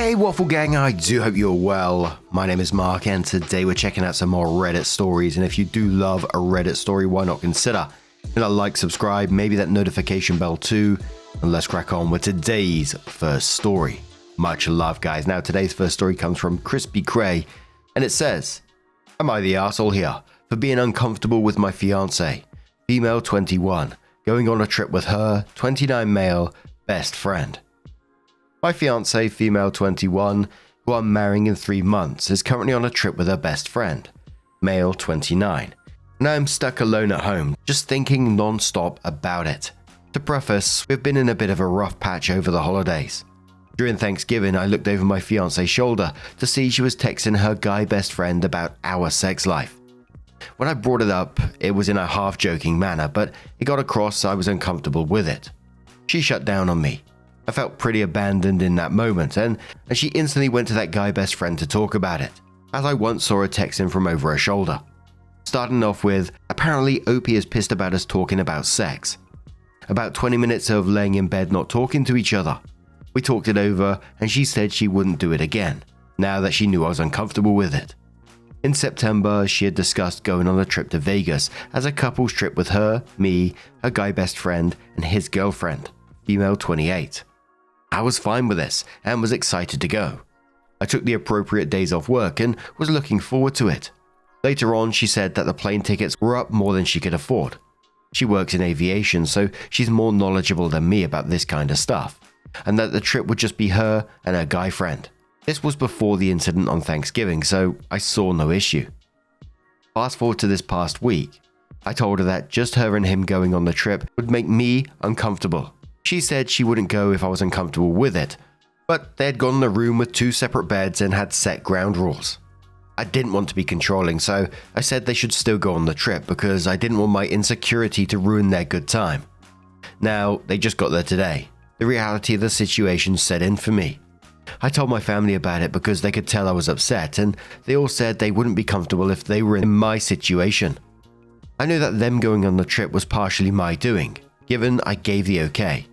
Hey Waffle Gang, I do hope you're well. My name is Mark and today we're checking out some more Reddit stories, and if you do love a Reddit story, why not consider hitting that like, subscribe, maybe that notification bell too, and let's crack on with today's first story. Much love guys. Now today's first story comes from Krispykre and it says, "Am I the arsehole here for being uncomfortable with my fiancée, female 21, going on a trip with her 29 male best friend? My fiancée, female 21, who I'm marrying in 3 months, is currently on a trip with her best friend, male 29. And I'm stuck alone at home, just thinking non-stop about it. To preface, we've been in a bit of a rough patch over the holidays. During Thanksgiving, I looked over my fiancée's shoulder to see she was texting her guy best friend about our sex life. When I brought it up, it was in a half-joking manner, but it got across I was uncomfortable with it. She shut down on me. I felt pretty abandoned in that moment, and she instantly went to that guy best friend to talk about it, as I once saw her texting from over her shoulder. Starting off with, apparently Opie is pissed about us talking about sex. About 20 minutes of laying in bed not talking to each other. We talked it over, and she said she wouldn't do it again, now that she knew I was uncomfortable with it. In September, she had discussed going on a trip to Vegas as a couple's trip with her, me, her guy best friend, and his girlfriend, female 28. I was fine with this and was excited to go. I took the appropriate days off work and was looking forward to it. Later on, she said that the plane tickets were up more than she could afford. She works in aviation, so she's more knowledgeable than me about this kind of stuff, and that the trip would just be her and her guy friend. This was before the incident on Thanksgiving, so I saw no issue. Fast forward to this past week, I told her that just her and him going on the trip would make me uncomfortable. She said she wouldn't go if I was uncomfortable with it, but they had gone in a room with 2 separate beds and had set ground rules. I didn't want to be controlling, so I said they should still go on the trip because I didn't want my insecurity to ruin their good time. Now, they just got there today. The reality of the situation set in for me. I told my family about it because they could tell I was upset, and they all said they wouldn't be comfortable if they were in my situation. I knew that them going on the trip was partially my doing, given I gave the okay.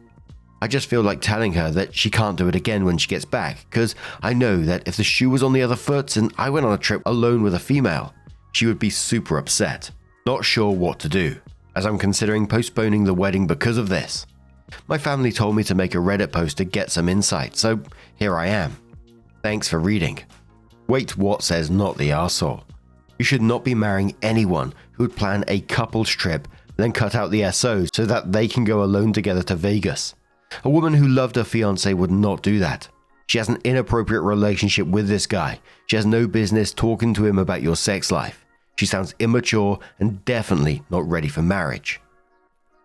I just feel like telling her that she can't do it again when she gets back, because I know that if the shoe was on the other foot and I went on a trip alone with a female, she would be super upset. Not sure what to do, as I'm considering postponing the wedding because of this. My family told me to make a Reddit post to get some insight, so here I am. Thanks for reading. Wait, what says not the arsehole? You should not be marrying anyone who would plan a couple's trip, then cut out the SOs so that they can go alone together to Vegas. A woman who loved her fiancé would not do that. She has an inappropriate relationship with this guy. She has no business talking to him about your sex life. She sounds immature and definitely not ready for marriage.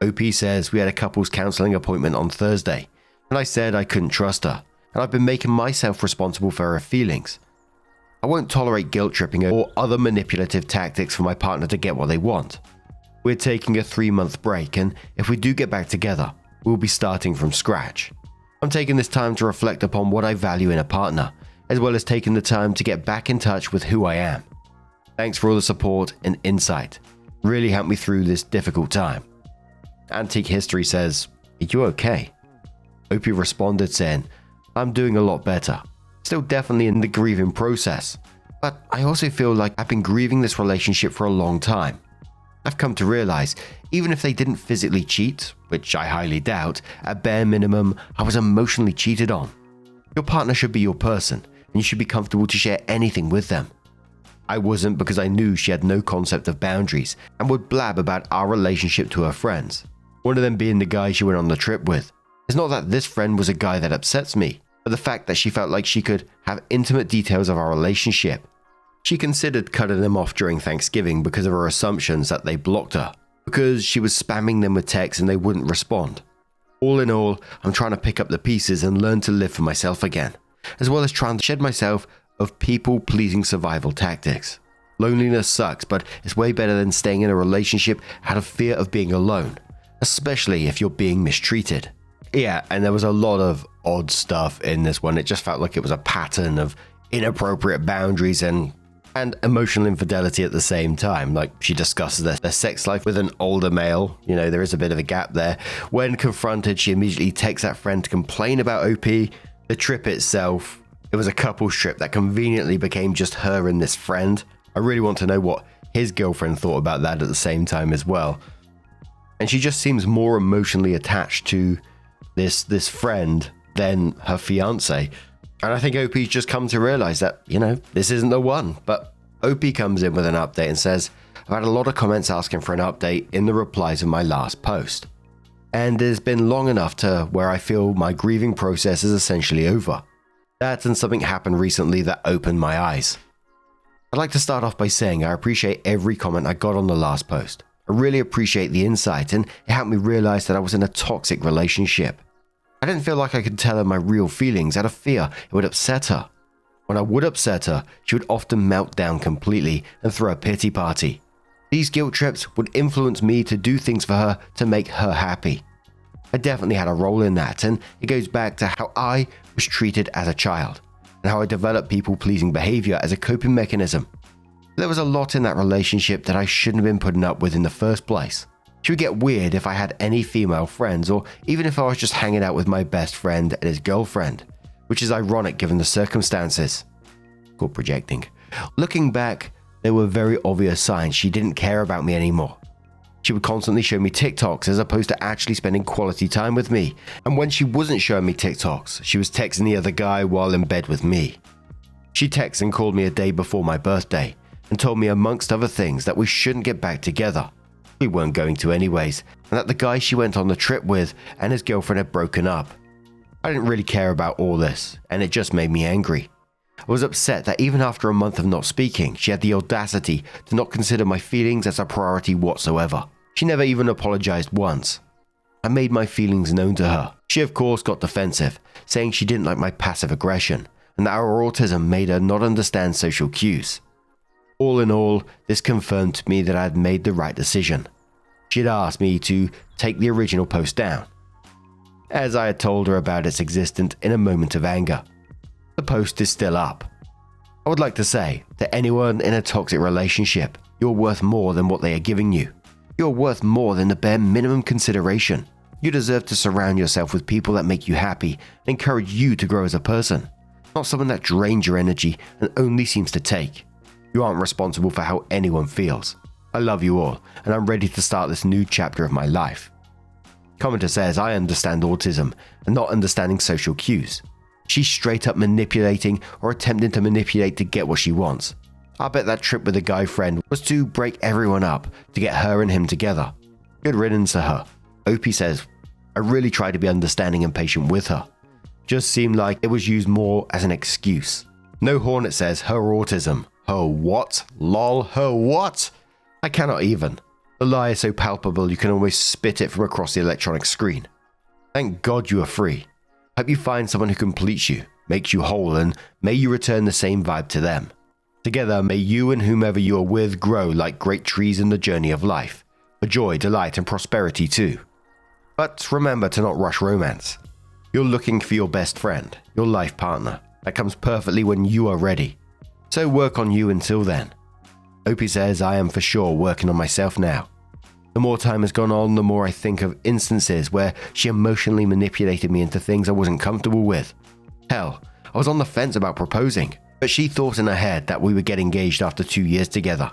OP says we had a couples counseling appointment on Thursday, and I said I couldn't trust her, and I've been making myself responsible for her feelings. I won't tolerate guilt tripping or other manipulative tactics for my partner to get what they want. We're taking a 3-month break, and if we do get back together, we'll be starting from scratch. I'm taking this time to reflect upon what I value in a partner, as well as taking the time to get back in touch with who I am. Thanks for all the support and insight. Really helped me through this difficult time. Antique History says, "Are you okay?" Opie responded saying, "I'm doing a lot better. Still definitely in the grieving process, but I also feel like I've been grieving this relationship for a long time. I've come to realize, even if they didn't physically cheat, which I highly doubt, at bare minimum, I was emotionally cheated on. Your partner should be your person, and you should be comfortable to share anything with them. I wasn't because I knew she had no concept of boundaries and would blab about our relationship to her friends, one of them being the guy she went on the trip with. It's not that this friend was a guy that upsets me, but the fact that she felt like she could have intimate details of our relationship. She considered cutting them off during Thanksgiving because of her assumptions that they blocked her, because she was spamming them with texts and they wouldn't respond. All in all, I'm trying to pick up the pieces and learn to live for myself again, as well as trying to shed myself of people-pleasing survival tactics. Loneliness sucks, but it's way better than staying in a relationship out of fear of being alone, especially if you're being mistreated." Yeah, and there was a lot of odd stuff in this one. It just felt like it was a pattern of inappropriate boundaries and emotional infidelity at the same time. Like, she discusses their sex life with an older male. You know, there is a bit of a gap there. When confronted, she immediately texts that friend to complain about OP. The trip itself, It was a couple's trip that conveniently became just her and this friend. I really want to know what his girlfriend thought about that at the same time as well. And she just seems more emotionally attached to this friend than her fiance. And I think OP's just come to realize that, this isn't the one. But OP comes in with an update and says, I've had a lot of comments asking for an update in the replies of my last post. And it's been long enough to where I feel my grieving process is essentially over. That and something happened recently that opened my eyes. I'd like to start off by saying I appreciate every comment I got on the last post. I really appreciate the insight, and it helped me realize that I was in a toxic relationship. I didn't feel like I could tell her my real feelings out of fear it would upset her. When I would upset her, she would often melt down completely and throw a pity party. These guilt trips would influence me to do things for her to make her happy. I definitely had a role in that, and it goes back to how I was treated as a child, and how I developed people-pleasing behavior as a coping mechanism. There was a lot in that relationship that I shouldn't have been putting up with in the first place. She would get weird if I had any female friends, or even if I was just hanging out with my best friend and his girlfriend, which is ironic given the circumstances. Called projecting. Looking back, there were very obvious signs she didn't care about me anymore. She would constantly show me TikToks as opposed to actually spending quality time with me. And when she wasn't showing me TikToks, she was texting the other guy while in bed with me. She texted and called me a day before my birthday and told me amongst other things that we shouldn't get back together. We weren't going to anyways, and that the guy she went on the trip with and his girlfriend had broken up. I didn't really care about all this, and it just made me angry. I was upset that even after a month of not speaking, she had the audacity to not consider my feelings as a priority whatsoever. She never even apologized once. I made my feelings known to her. She of course got defensive, saying she didn't like my passive aggression, and that our autism made her not understand social cues. All in all, this confirmed to me that I had made the right decision. She had asked me to take the original post down, as I had told her about its existence in a moment of anger. The post is still up. I would like to say that anyone in a toxic relationship, you're worth more than what they are giving you. You're worth more than the bare minimum consideration. You deserve to surround yourself with people that make you happy and encourage you to grow as a person, not someone that drains your energy and only seems to take. You aren't responsible for how anyone feels. I love you all, and I'm ready to start this new chapter of my life. Commenter says I understand autism and not understanding social cues. She's straight up manipulating or attempting to manipulate to get what she wants. I bet that trip with the guy friend was to break everyone up to get her and him together. Good riddance to her. OP says, I really tried to be understanding and patient with her. Just seemed like it was used more as an excuse. No Hornet says her autism. Her what? Lol, her what? I cannot even. The lie is so palpable you can almost spit it from across the electronic screen. Thank God you are free. Hope you find someone who completes you, makes you whole, and may you return the same vibe to them. Together, may you and whomever you are with grow like great trees in the journey of life, for joy, delight, and prosperity too. But remember to not rush romance. You're looking for your best friend, your life partner, that comes perfectly when you are ready. So work on you until then. OP says I am for sure working on myself now. The more time has gone on, the more I think of instances where she emotionally manipulated me into things I wasn't comfortable with. Hell, I was on the fence about proposing, but she thought in her head that we would get engaged after 2 years together,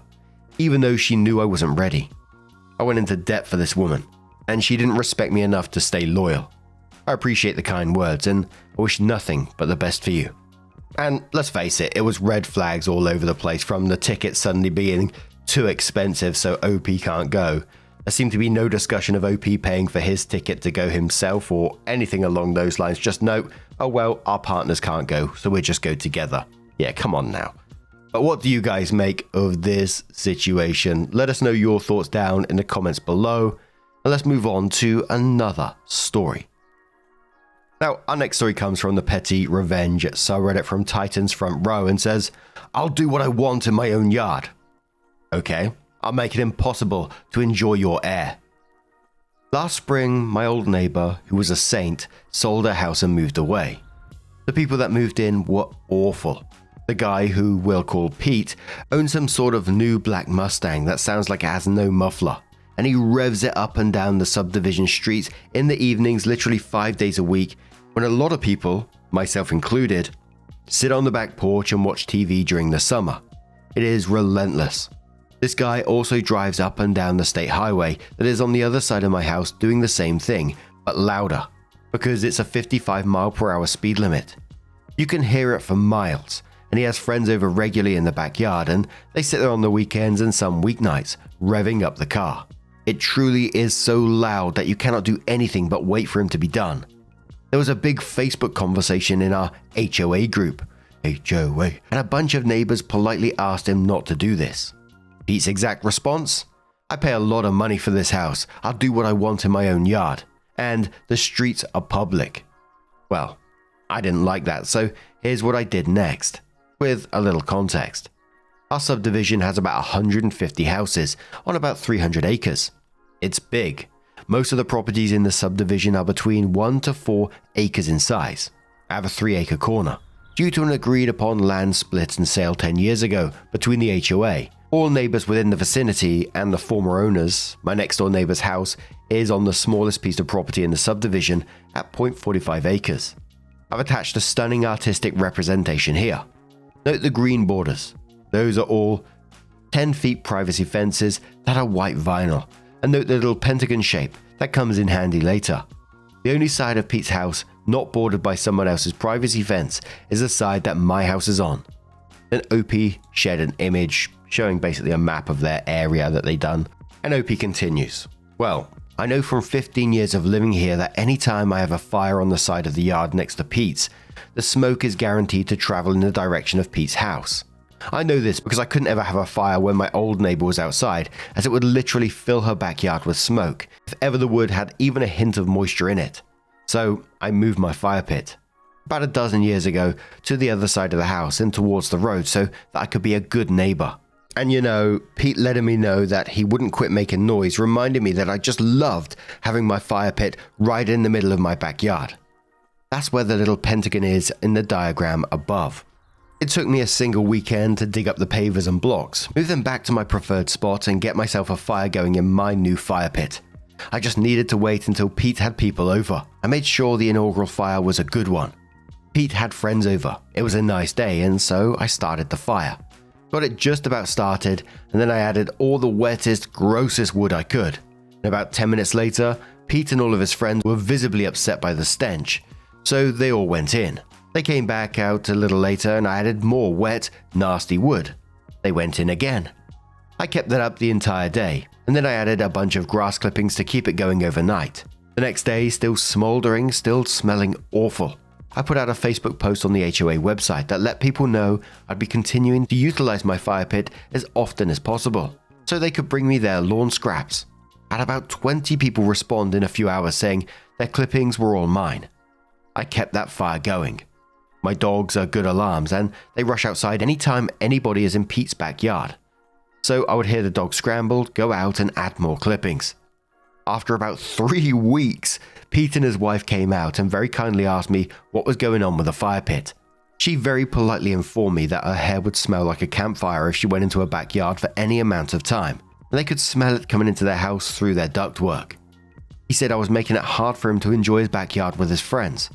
even though she knew I wasn't ready. I went into debt for this woman, and she didn't respect me enough to stay loyal. I appreciate the kind words, and I wish nothing but the best for you. And let's face it, it was red flags all over the place, from the ticket suddenly being too expensive so OP can't go. There seemed to be no discussion of OP paying for his ticket to go himself or anything along those lines. Just note, oh well, our partners can't go, so we'll just go together. Yeah, come on now. But what do you guys make of this situation? Let us know your thoughts down in the comments below. And let's move on to another story. Now, our next story comes from the Petty Revenge subreddit from TitansFronRow and says, I'll do what I want in my own yard. Okay, I'll make it impossible to enjoy your air. Last spring, my old neighbor, who was a saint, sold her house and moved away. The people that moved in were awful. The guy, who we'll call Pete, owns some sort of new black Mustang that sounds like it has no muffler, and he revs it up and down the subdivision streets in the evenings literally 5 days a week, when a lot of people, myself included, sit on the back porch and watch TV during the summer. It is relentless. This guy also drives up and down the state highway that is on the other side of my house doing the same thing, but louder, because it's a 55-mile-per-hour speed limit. You can hear it for miles, and he has friends over regularly in the backyard, and they sit there on the weekends and some weeknights, revving up the car. It truly is so loud that you cannot do anything but wait for him to be done. There was a big Facebook conversation in our HOA group, HOA, and a bunch of neighbors politely asked him not to do this. Pete's exact response? I pay a lot of money for this house. I'll do what I want in my own yard. And the streets are public. Well, I didn't like that, so here's what I did next, with a little context. Our subdivision has about 150 houses on about 300 acres. It's big. Most of the properties in the subdivision are between 1 to 4 acres in size. I have a 3-acre corner. Due to an agreed upon land split and sale 10 years ago between the HOA, all neighbors within the vicinity and the former owners, my next door neighbor's house is on the smallest piece of property in the subdivision at 0.45 acres. I've attached a stunning artistic representation here. Note the green borders. Those are all 10 feet privacy fences that are white vinyl, and note the little pentagon shape that comes in handy later. The only side of Pete's house not bordered by someone else's privacy fence is the side that my house is on. Then OP shared an image showing basically a map of their area that they done, and OP continues. Well, I know from 15 years of living here that anytime I have a fire on the side of the yard next to Pete's, the smoke is guaranteed to travel in the direction of Pete's house. I know this because I couldn't ever have a fire when my old neighbor was outside, as it would literally fill her backyard with smoke if ever the wood had even a hint of moisture in it. So I moved my fire pit about a dozen years ago to the other side of the house and towards the road so that I could be a good neighbor. And you know, Pete letting me know that he wouldn't quit making noise reminded me that I just loved having my fire pit right in the middle of my backyard. That's where the little pentagon is in the diagram above. It took me a single weekend to dig up the pavers and blocks, move them back to my preferred spot and get myself a fire going in my new fire pit. I just needed to wait until Pete had people over. I made sure the inaugural fire was a good one. Pete had friends over. It was a nice day, and so I started the fire. Got it just about started, and then I added all the wettest, grossest wood I could. And about 10 minutes later, Pete and all of his friends were visibly upset by the stench, so they all went in. They came back out a little later and I added more wet, nasty wood. They went in again. I kept that up the entire day, and then I added a bunch of grass clippings to keep it going overnight. The next day, still smoldering, still smelling awful. I put out a Facebook post on the HOA website that let people know I'd be continuing to utilize my fire pit as often as possible, so they could bring me their lawn scraps. I had about 20 people respond in a few hours saying their clippings were all mine. I kept that fire going. My dogs are good alarms and they rush outside anytime anybody is in Pete's backyard. So I would hear the dog scramble, go out and add more clippings. After about 3 weeks, Pete and his wife came out and very kindly asked me what was going on with the fire pit. She very politely informed me that her hair would smell like a campfire if she went into her backyard for any amount of time, and they could smell it coming into their house through their ductwork. He said I was making it hard for him to enjoy his backyard with his friends.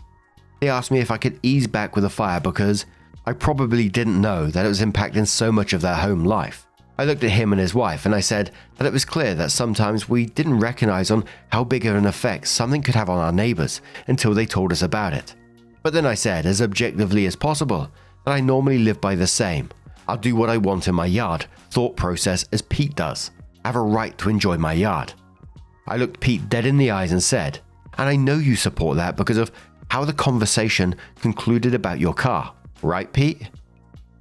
They asked me if I could ease back with the fire because I probably didn't know that it was impacting so much of their home life. I looked at him and his wife and I said that it was clear that sometimes we didn't recognize on how big of an effect something could have on our neighbors until they told us about it. But then I said, as objectively as possible, that I normally live by the same, I'll do what I want in my yard thought process as Pete does. I have a right to enjoy my yard. I looked Pete dead in the eyes and said, and I know you support that because of how the conversation concluded about your car, right, Pete?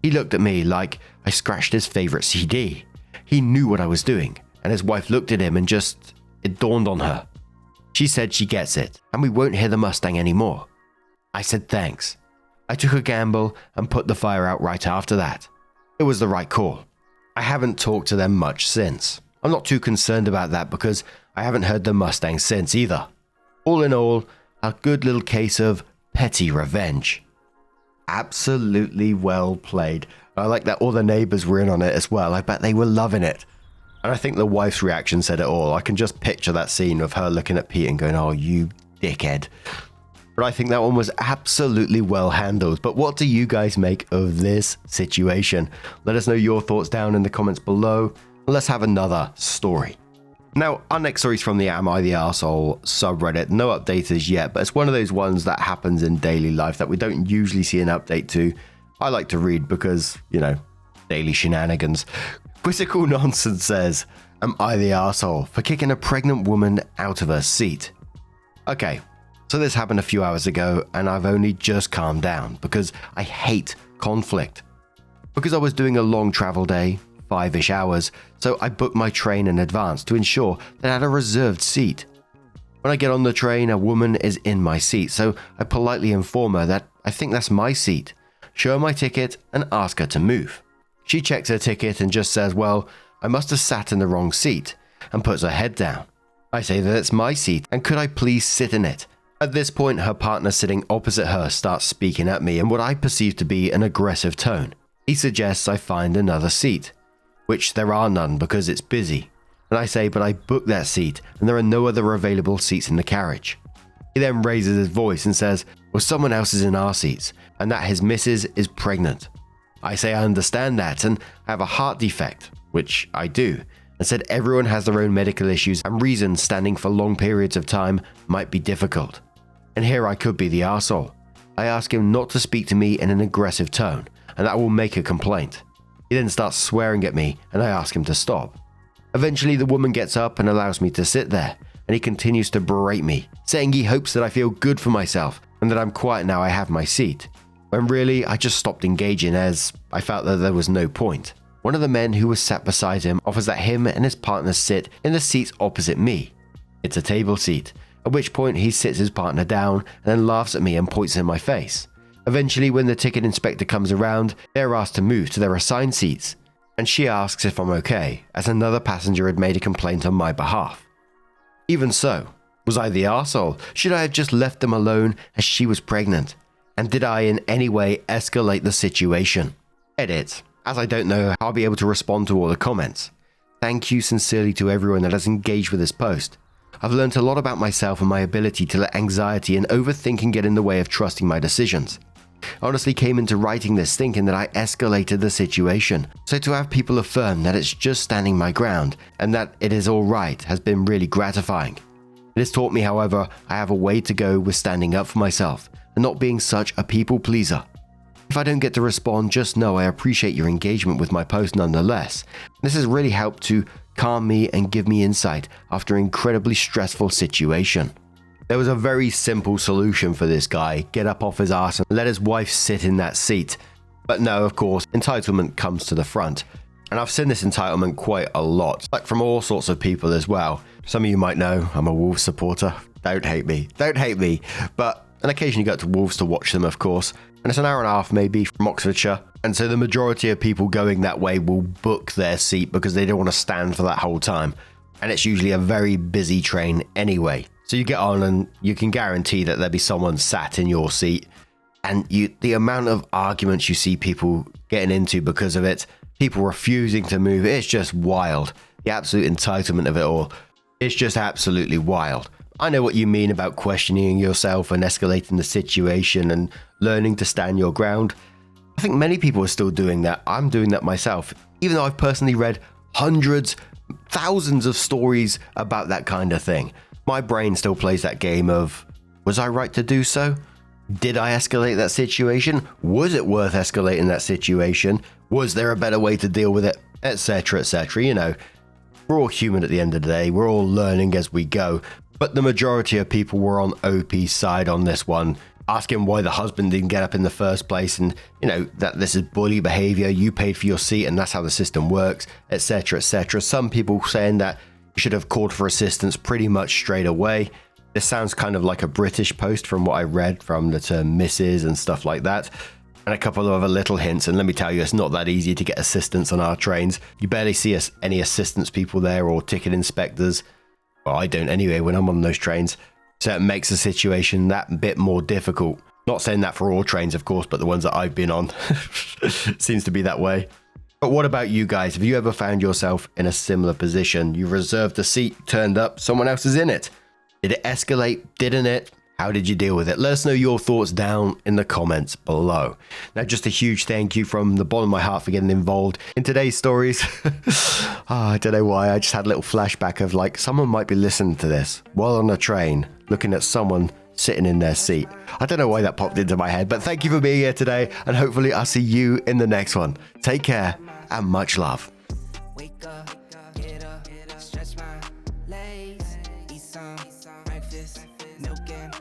He looked at me like I scratched his favorite CD. He knew what I was doing, and his wife looked at him and it dawned on her. She said she gets it, and we won't hear the Mustang anymore. I said thanks. I took a gamble and put the fire out right after that. It was the right call. I haven't talked to them much since. I'm not too concerned about that because I haven't heard the Mustang since either. All in all, a good little case of petty revenge. Absolutely well played. I like that all the neighbors were in on it as well. I bet they were loving it. And I think the wife's reaction said it all. I can just picture that scene of her looking at Pete and going, "Oh, you dickhead." But I think that one was absolutely well handled. But what do you guys make of this situation? Let us know your thoughts down in the comments below. Let's have another story. Now, our next story is from the Am I the Arsehole subreddit. No update as yet, but it's one of those ones that happens in daily life that we don't usually see an update to. I like to read because, daily shenanigans. Quizzicalnonsense says, am I the arsehole for kicking a pregnant woman out of her seat? Okay, so this happened a few hours ago and I've only just calmed down because I hate conflict. Because I was doing a long travel day, 5-ish hours, so I booked my train in advance to ensure that I had a reserved seat. When I get on the train, a woman is in my seat, so I politely inform her that I think that's my seat, show her my ticket and ask her to move. She checks her ticket and just says, well, I must have sat in the wrong seat, and puts her head down. I say that it's my seat and could I please sit in it? At this point, her partner sitting opposite her starts speaking at me in what I perceive to be an aggressive tone. He suggests I find another seat, which there are none because it's busy. And I say, but I booked that seat and there are no other available seats in the carriage. He then raises his voice and says, well, someone else is in our seats and that his missus is pregnant. I say I understand that and have a heart defect, which I do, and said everyone has their own medical issues and reasons standing for long periods of time might be difficult. And here I could be the arsehole. I ask him not to speak to me in an aggressive tone, and that will make a complaint. He then starts swearing at me, and I ask him to stop. Eventually the woman gets up and allows me to sit there, and he continues to berate me, saying he hopes that I feel good for myself, and that I'm quiet now I have my seat. When really, I just stopped engaging as I felt that there was no point. One of the men who was sat beside him offers that him and his partner sit in the seats opposite me. It's a table seat, at which point he sits his partner down and then laughs at me and points in my face. Eventually, when the ticket inspector comes around, they're asked to move to their assigned seats, and she asks if I'm okay, as another passenger had made a complaint on my behalf. Even so, was I the arsehole? Should I have just left them alone as she was pregnant? And did I in any way escalate the situation? Edit. As I don't know how I'll be able to respond to all the comments. Thank you sincerely to everyone that has engaged with this post. I've learned a lot about myself and my ability to let anxiety and overthinking get in the way of trusting my decisions. I honestly came into writing this thinking that I escalated the situation, so to have people affirm that it's just standing my ground and that it is alright has been really gratifying. It has taught me, however, I have a way to go with standing up for myself and not being such a people pleaser. If I don't get to respond, just know I appreciate your engagement with my post nonetheless. This has really helped to calm me and give me insight after an incredibly stressful situation. There was a very simple solution for this guy: get up off his ass and let his wife sit in that seat. But no, of course, entitlement comes to the front. And I've seen this entitlement quite a lot, like from all sorts of people as well. Some of you might know I'm a Wolves supporter. Don't hate me. But on occasion you go to Wolves to watch them, of course. And it's an hour and a half maybe from Oxfordshire. And so the majority of people going that way will book their seat because they don't want to stand for that whole time. And it's usually a very busy train anyway. So you get on and you can guarantee that there'll be someone sat in your seat. And the amount of arguments you see people getting into because of it, people refusing to move, it's just wild. The absolute entitlement of it all. It's just absolutely wild. I know what you mean about questioning yourself and escalating the situation and learning to stand your ground. I think many people are still doing that. I'm doing that myself, even though I've personally read hundreds, thousands of stories about that kind of thing. My brain still plays that game of, was I right to do so? Did I escalate that situation? Was it worth escalating that situation? Was there a better way to deal with it? Etc, etc. We're all human at the end of the day. We're all learning as we go. But the majority of people were on OP's side on this one, asking why the husband didn't get up in the first place and, that this is bully behavior, you paid for your seat and that's how the system works, etc, etc. Some people saying that you should have called for assistance pretty much straight away. This sounds kind of like a British post from what I read from the term Mrs. and stuff like that. And a couple of other little hints, and let me tell you, it's not that easy to get assistance on our trains. You barely see any assistance people there or ticket inspectors. Well, I don't anyway when I'm on those trains. So it makes the situation that bit more difficult. Not saying that for all trains, of course, but the ones that I've been on seems to be that way. But what about you guys? Have you ever found yourself in a similar position? You reserved a seat, turned up, someone else is in it. Did it escalate? Didn't it? How did you deal with it? Let us know your thoughts down in the comments below. Now, just a huge thank you from the bottom of my heart for getting involved in today's stories. I don't know why. I just had a little flashback of like someone might be listening to this while on a train, looking at someone sitting in their seat. I don't know why that popped into my head, but thank you for being here today, and hopefully I'll see you in the next one. Take care and much love. Wake up, get up, stretch my legs, eat some breakfast, milk and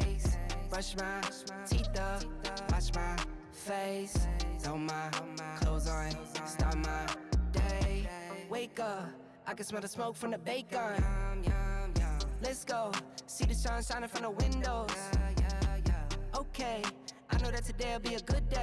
eggs, brush my teeth up, wash my face, throw my clothes on, start my day. Wake up, I can smell the smoke from the bacon. Let's go, see the sun shining from the windows. Okay, I know that today'll be a good day.